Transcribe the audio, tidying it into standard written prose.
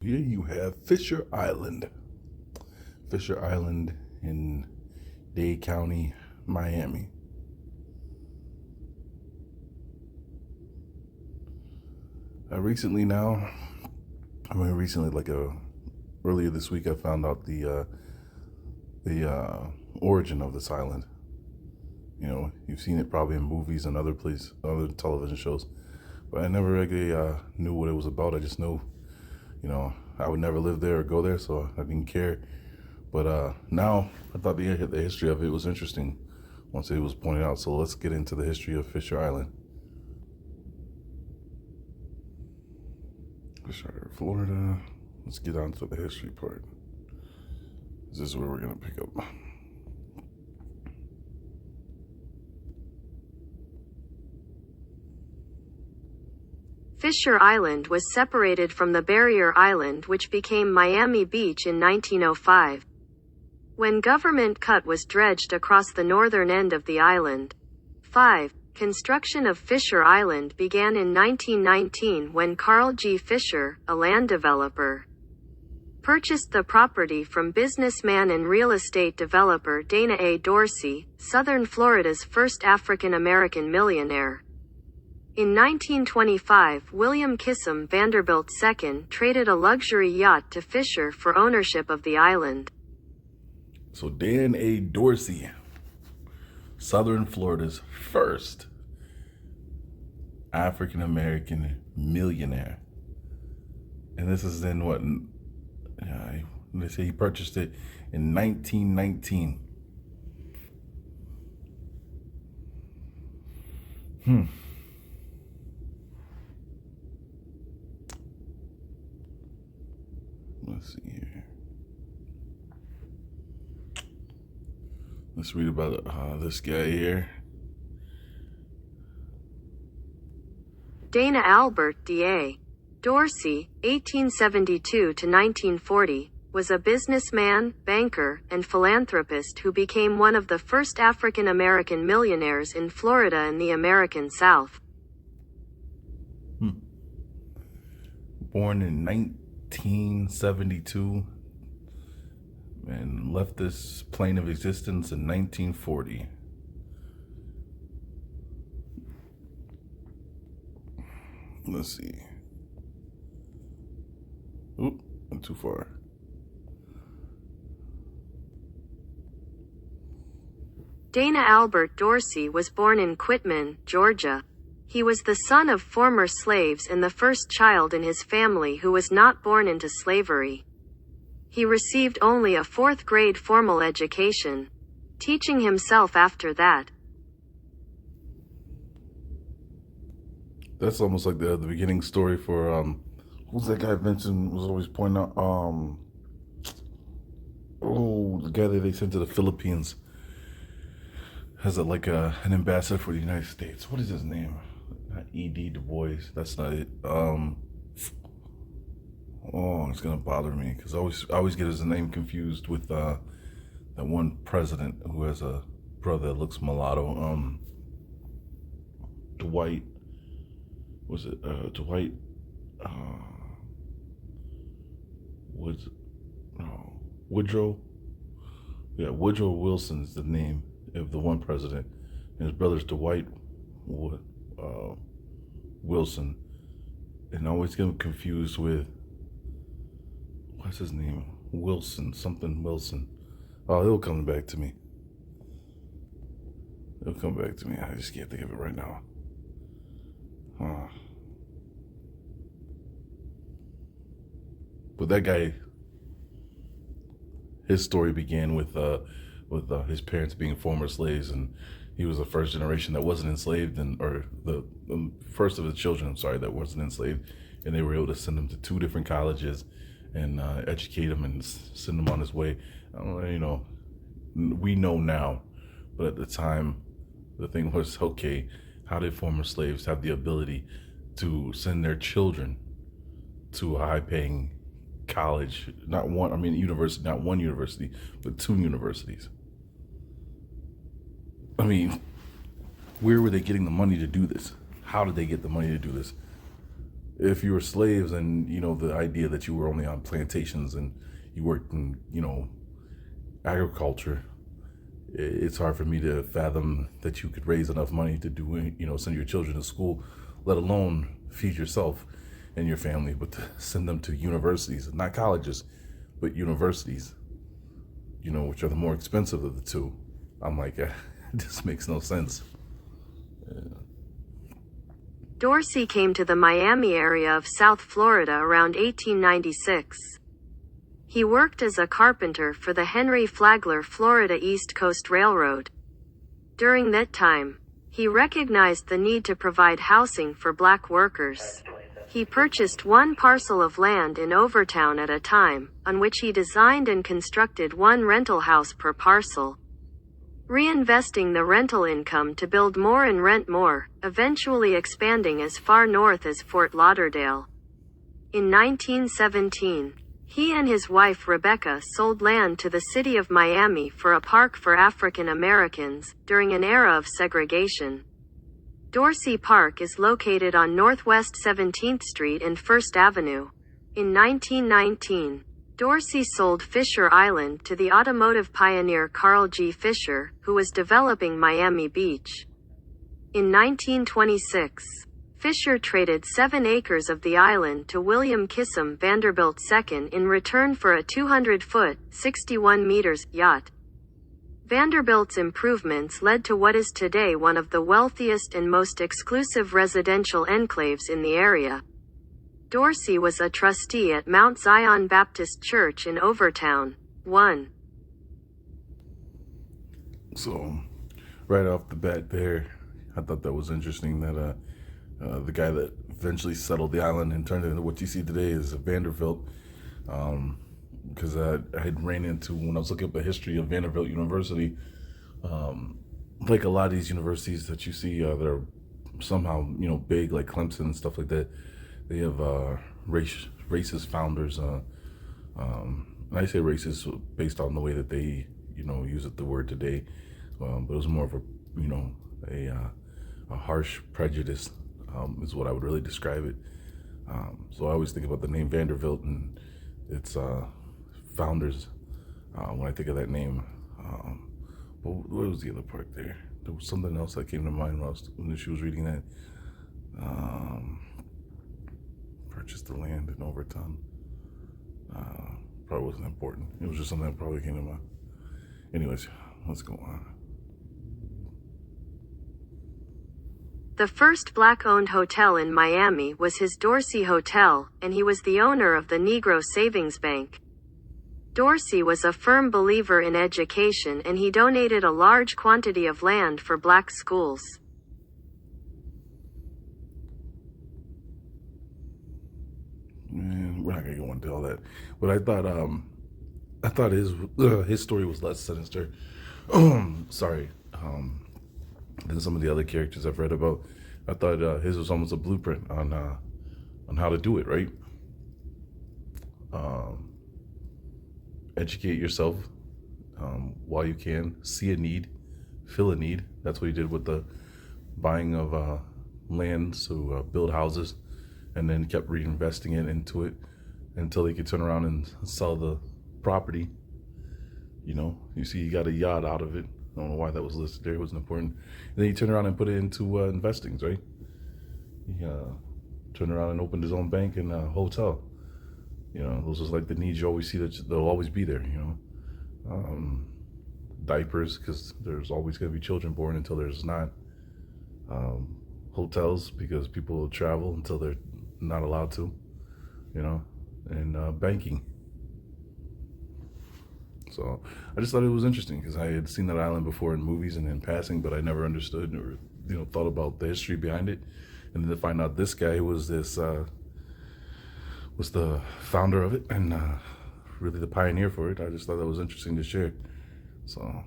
Here you have Fisher Island. Fisher Island in Dade County, Miami. Recently, earlier this week, I found out the origin of this island. You know, you've seen it probably in movies and other television shows, but I never really knew what it was about. I just knew, I would never live there or go there, so I didn't care. But now I thought the history of it was interesting once it was pointed out. So let's get into the history of Fisher Island. Fisher, Florida. Let's get on to the history part. This is where we're going to pick up. Fisher Island was separated from the barrier island which became Miami Beach in 1905. When government cut was dredged across the northern end of the island. 5. Construction of Fisher Island began in 1919 when Carl G. Fisher, a land developer, purchased the property from businessman and real estate developer Dana A. Dorsey, southern Florida's first African-American millionaire. In 1925, William Kissam Vanderbilt II traded a luxury yacht to Fisher for ownership of the island. So Dan A. Dorsey, southern Florida's first African-American millionaire. And this is in what? They say he purchased it in 1919. Let's see here. Let's read about this guy here. Dana Albert D.A. Dorsey, 1872 to 1940, was a businessman, banker, and philanthropist who became one of the first African-American millionaires in Florida and the American South. Born in 1972 and left this plane of existence in 1940. Let's see. Oop, I'm too far. Dana Albert Dorsey was born in Quitman, Georgia. He was the son of former slaves and the first child in his family who was not born into slavery. He received only a 4th grade formal education, teaching himself after that. That's almost like the beginning story for who's that guy Vincent was always pointing out? The guy that they sent to the Philippines has an ambassador for the United States. What is his name? Not E.D. Du Bois. That's not it. It's gonna bother me because I always get his name confused with that one president who has a brother that looks mulatto. Dwight. Was it Dwight? Woodrow? Yeah, Woodrow Wilson's the name of the one president, and his brother's Dwight Wilson. And I always get confused with what's his name? Something Wilson. Oh, it'll come back to me. I just can't think of it right now. But that guy, his story began with his parents being former slaves, and he was the first generation that wasn't enslaved, or the first of his children, that wasn't enslaved, and they were able to send him to 2 different colleges and educate him and send him on his way. We know now, but at the time, the thing was, okay, how did former slaves have the ability to send their children to a high-paying college? University, not one university, but 2 universities. Where were they getting the money to do this? How did they get the money to do this? if you were slaves, and the idea that you were only on plantations and you worked in agriculture, it's hard for me to fathom that you could raise enough money to do send your children to school, let alone feed yourself and your family, but to send them to universities, not colleges, but universities, which are the more expensive of the two. I'm like, this makes no sense. Yeah. Dorsey came to the Miami area of South Florida around 1896. He worked as a carpenter for the Henry Flagler Florida East Coast Railroad. During that time, he recognized the need to provide housing for black workers. He purchased one parcel of land in Overtown at a time, on which he designed and constructed one rental house per parcel, reinvesting the rental income to build more and rent more, eventually expanding as far north as Fort Lauderdale. In 1917, he and his wife Rebecca sold land to the city of Miami for a park for African Americans, during an era of segregation. Dorsey Park is located on Northwest 17th Street and 1st Avenue. In 1919, Dorsey sold Fisher Island to the automotive pioneer Carl G. Fisher, who was developing Miami Beach. In 1926, Fisher traded 7 acres of the island to William Kissam Vanderbilt II in return for a 200-foot, 61 meters, yacht. Vanderbilt's improvements led to what is today one of the wealthiest and most exclusive residential enclaves in the area. Dorsey was a trustee at Mount Zion Baptist Church in Overtown. 1. So, right off the bat there, I thought that was interesting that the guy that eventually settled the island and turned it into what you see today is Vanderbilt. Because I had ran into, when I was looking up the history of Vanderbilt University, like a lot of these universities that you see that are somehow, big, like Clemson and stuff like that, they have racist founders. And I say racist based on the way that they, use the word today. But it was more of a harsh prejudice, is what I would really describe it. So I always think about the name Vanderbilt and its founders when I think of that name. But what was the other part there? There was something else that came to mind when she was reading that. Purchased the land in Overtown. Probably wasn't important. It was just something that probably came to mind. Anyways, let's go on. The first black-owned hotel in Miami was his Dorsey Hotel, and he was the owner of the Negro Savings Bank. Dorsey was a firm believer in education, and he donated a large quantity of land for black schools. Man, we're not gonna go into all that, but I thought his story was less sinister. Sorry. Than some of the other characters I've read about. I thought his was almost a blueprint on how to do it, right? Educate yourself while you can. See a need, fill a need. That's what he did with the buying of land to build houses, and then kept reinvesting it into it until he could turn around and sell the property. You see, he got a yacht out of it. I don't know why that was listed there. It wasn't important. And then he turned around and put it into investings, right? He turned around and opened his own bank and hotel. Those are like the needs you always see, that they'll always be there, Diapers, because there's always going to be children born until there's not. Hotels, because people will travel until they're not allowed to, and banking. So I just thought it was interesting because I had seen that island before in movies and in passing, but I never understood or thought about the history behind it. And then to find out this guy was the founder of it and really the pioneer for it, I just thought that was interesting to share. So